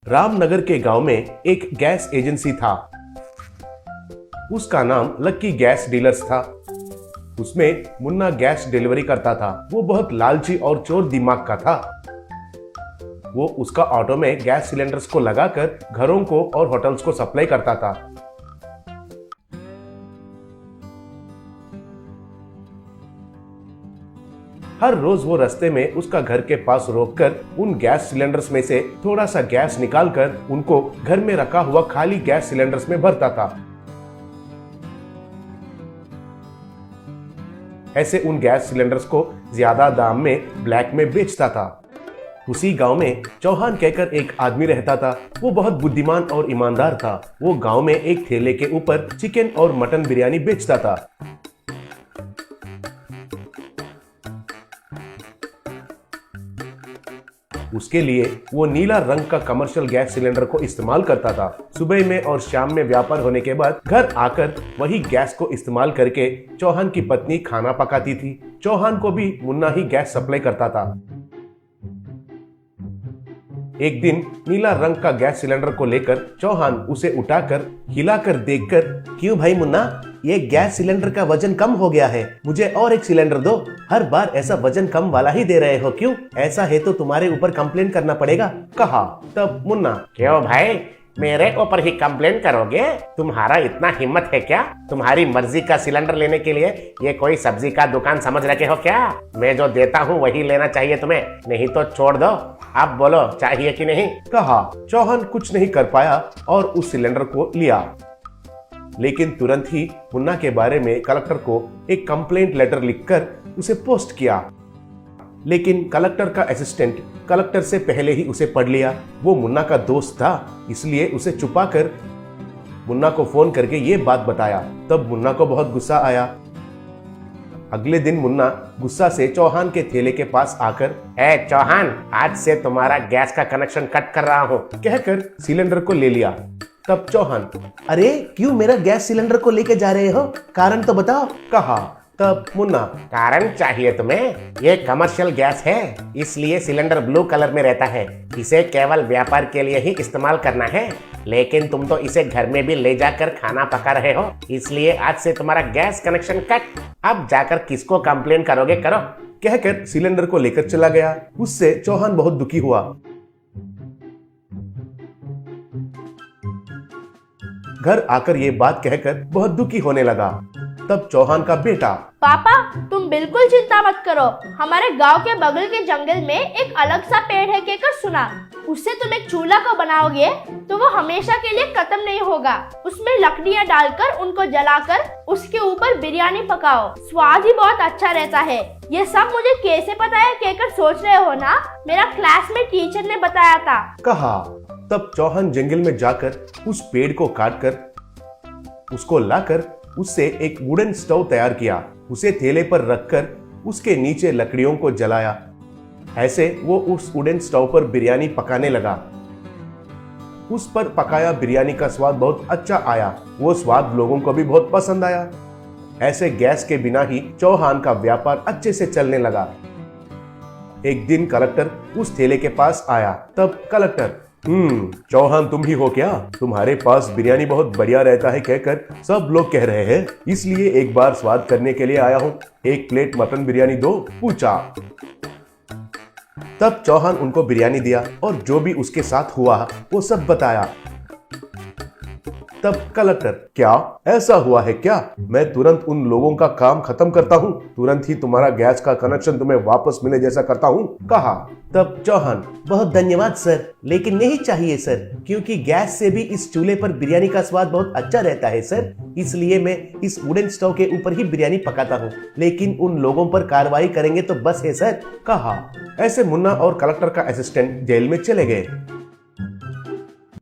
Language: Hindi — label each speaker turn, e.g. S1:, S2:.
S1: रामनगर के गांव में एक गैस एजेंसी था। उसका नाम लक्की गैस डीलर्स था। उसमें मुन्ना गैस डिलीवरी करता था। वो बहुत लालची और चोर दिमाग का था। वो उसका ऑटो में गैस सिलेंडर्स को लगाकर घरों को और होटल्स को सप्लाई करता था। हर रोज वो रास्ते में उसका घर के पास रोककर उन गैस सिलेंडर्स में से थोड़ा सा गैस निकालकर उनको घर में रखा हुआ खाली गैस सिलेंडर्स में भरता था। ऐसे उन गैस सिलेंडर्स को ज्यादा दाम में ब्लैक में बेचता था। उसी गांव में चौहान कहकर एक आदमी रहता था। वो बहुत बुद्धिमान और ईमानदार था। वो गांव में एक ठेले के ऊपर चिकन और मटन बिरयानी बेचता था। उसके लिए वो नीला रंग का कमर्शियल गैस सिलेंडर को इस्तेमाल करता था। सुबह में और शाम में व्यापार होने के बाद घर आकर वही गैस को इस्तेमाल करके चौहान की पत्नी खाना पकाती थी। चौहान को भी मुन्ना ही गैस सप्लाई करता था। एक दिन नीला रंग का गैस सिलेंडर को लेकर चौहान उसे उठाकर हिलाकर देखकर, क्यों भाई मुन्ना, ये गैस सिलेंडर का वजन कम हो गया है, मुझे और एक सिलेंडर दो। हर बार ऐसा वजन कम वाला ही दे रहे हो, क्यों? ऐसा है तो तुम्हारे ऊपर कंप्लेन करना पड़ेगा, कहा। तब मुन्ना,
S2: क्यों भाई, मेरे ऊपर ही कंप्लेन करोगे? तुम्हारा इतना हिम्मत है क्या? तुम्हारी मर्जी का सिलेंडर लेने के लिए ये कोई सब्जी का दुकान समझ रखे हो क्या? मैं जो देता हूँ वही लेना चाहिए तुम्हें, नहीं तो छोड़ दो। अब बोलो, चाहिए कि नहीं,
S1: कहा। चौहान कुछ नहीं कर पाया और उस सिलेंडर को लिया। लेकिन तुरंत ही मुन्ना के बारे में कलेक्टर को एक कंप्लेंट लेटर लिखकर उसे पोस्ट किया। लेकिन कलेक्टर का असिस्टेंट कलेक्टर से पहले ही उसे पढ़ लिया। वो मुन्ना का दोस्त था, इसलिए उसे छुपाकर मुन्ना को फोन करके ये बात बताया। तब मुन्ना को बहुत गुस्सा आया। अगले दिन मुन्ना गुस्सा से चौहान के ठेले के पास आकर,
S2: ए चौहान, आज से तुम्हारा गैस का कनेक्शन कट कर रहा हूँ,
S1: कहकर सिलेंडर को ले लिया। तब चौहान, अरे क्यों मेरा गैस सिलेंडर को लेके जा रहे हो, कारण तो बताओ, कहा। तब मुन्ना,
S2: कारण चाहिए तुम्हें? ये कमर्शियल गैस है, इसलिए सिलेंडर ब्लू कलर में रहता है। इसे केवल व्यापार के लिए ही इस्तेमाल करना है, लेकिन तुम तो इसे घर में भी ले जाकर खाना पका रहे हो, इसलिए आज से तुम्हारा गैस कनेक्शन कट। अब जाकर किसको कंप्लेन करोगे, करो,
S1: कहकर सिलेंडर को लेकर चला गया। उससे चौहान बहुत दुखी हुआ। घर आकर ये बात कहकर बहुत दुखी होने लगा। तब चौहान का बेटा,
S3: पापा तुम बिल्कुल चिंता मत करो, हमारे गांव के बगल के जंगल में एक अलग सा पेड़ है कहकर सुना। उससे तुम एक चूल्हा को बनाओगे तो वो हमेशा के लिए खत्म नहीं होगा। उसमें लकड़ियां डालकर उनको जलाकर उसके ऊपर बिरयानी पकाओ, स्वाद ही बहुत अच्छा रहता है। ये सब मुझे कैसे पता है कहकर सोच रहे हो ना? मेरा क्लास में टीचर ने बताया था,
S1: कहा। तब चौहान जंगल में जाकर उस पेड़ को काटकर उसको लाकर उससे एक वुडन स्टोव तैयार किया। उसे थैले पर रखकर उसके नीचे लकड़ियों को जलाया। ऐसे वो उस वुडन स्टोव पर बिरयानी पकाने लगा। उस पर पकाया बिरयानी का स्वाद बहुत अच्छा आया। वो स्वाद लोगों को भी बहुत पसंद आया। ऐसे गैस के बिना ही चौहान का व्यापार अच्छे से चलने लगा। एक दिन कलेक्टर उस ठेले के पास आया। तब कलेक्टर, चौहान तुम ही हो क्या? तुम्हारे पास बिरयानी बहुत बढ़िया रहता है कहकर सब लोग कह रहे हैं, इसलिए एक बार स्वाद करने के लिए आया हूँ। एक प्लेट मटन बिरयानी दो, पूछा। तब चौहान उनको बिरयानी दिया और जो भी उसके साथ हुआ वो सब बताया। तब कलेक्टर, क्या ऐसा हुआ है क्या? मैं तुरंत उन लोगों का काम खत्म करता हूँ, तुरंत ही तुम्हारा गैस का कनेक्शन तुम्हें वापस मिले जैसा करता हूँ, कहा। तब चौहान, बहुत धन्यवाद सर, लेकिन नहीं चाहिए सर, क्योंकि गैस से भी इस चूल्हे पर बिरयानी का स्वाद बहुत अच्छा रहता है सर, इसलिए मैं इस वुडन स्टोव के ऊपर ही बिरयानी पकाता हूँ, लेकिन उन लोगों पर कार्रवाई करेंगे तो बस है सर, कहा। ऐसे मुन्ना और कलेक्टर का असिस्टेंट जेल में चले गए।